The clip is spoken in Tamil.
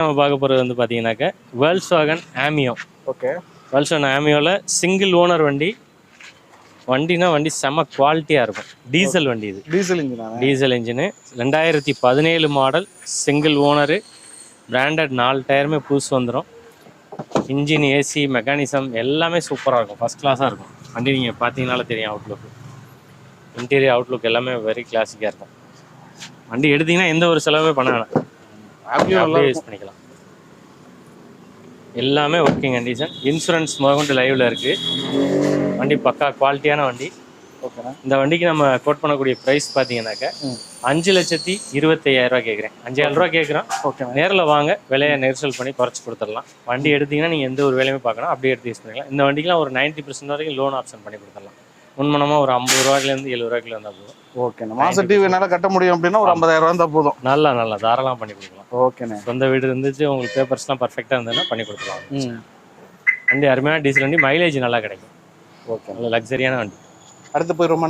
நம்ம பார்க்க போகிறது வந்து பார்த்தீங்கன்னாக்க வேல்ஸ்வாகன் ஆமியோ. ஓகே. வேல்ஸ்வாகன் ஆமியோவில் சிங்கிள் ஓனர் வண்டி. வண்டி செம குவாலிட்டியாக இருக்கும். டீசல் வண்டி இது. Diesel engine 2017 model, single owner, branded 4 டயருமே புதுசு வந்துடும். இன்ஜின், ஏசி, மெக்கானிசம் எல்லாமே சூப்பராக இருக்கும். ஃபஸ்ட் கிளாஸாக இருக்கும் வண்டி. நீங்கள் பார்த்தீங்கனால தெரியும் அவுட்லுக், இன்டீரியர் அவுட்லுக் எல்லாமே வெரி கிளாசிக்காக இருக்கும். வண்டி எடுத்தீங்கன்னா எந்த ஒரு செலவுமே பண்ண வேணாம், அப்படியே யூஸ் பண்ணிக்கலாம். எல்லாமே ஒர்க்கிங் கண்டிஷன். இன்சூரன்ஸ் முதற்கொண்டு லைவில் இருக்குது. வண்டி பக்கா குவாலிட்டியான வண்டி. ஓகேண்ணா. இந்த வண்டிக்கு நம்ம கோட் பண்ணக்கூடிய ப்ரைஸ் பார்த்தீங்கன்னாக்கா 5,25,000 கேட்குறேன். 5,000 ரூபா கேட்குறோம். ஓகே. நேரில் வாங்க, விலையை நெரிசல் பண்ணி குறைச்சி கொடுத்துடலாம். வண்டி எடுத்தீங்கன்னா நீங்கள் எந்த ஒரு வேலையுமே பார்க்கணும், அப்படியே எடுத்து யூஸ் பண்ணிக்கலாம். இந்த வண்டிக்கெலாம் ஒரு 90% வரைக்கும் லோன் ஆப்ஷன் பண்ணி கொடுத்துடலாம். முன்மனமாக ஒரு 50 ரூபாயிலேருந்து 70 ரூபாய்க்குள்ள இருந்தால் போதும். ஓகேண்ணா. மாச டிவி என்னால் கட்ட முடியும் அப்படின்னா ஒரு 50,000 இருந்தால் போதும். நல்லா தாராளமாக பண்ணி கொடுக்கலாம். ஓகேண்ணே. சொந்த வீடு இருந்துச்சு, உங்களுக்கு பேப்பர்ஸ்லாம் பர்ஃபெக்டாக இருந்ததுன்னா பண்ணி கொடுத்துருவாங்க. வண்டி அருமையான டீசல் வண்டி, மைலேஜ் நல்லா கிடைக்கும். ஓகே. நல்ல லக்ஸரியான வண்டி. அடுத்து போய் ரொம்ப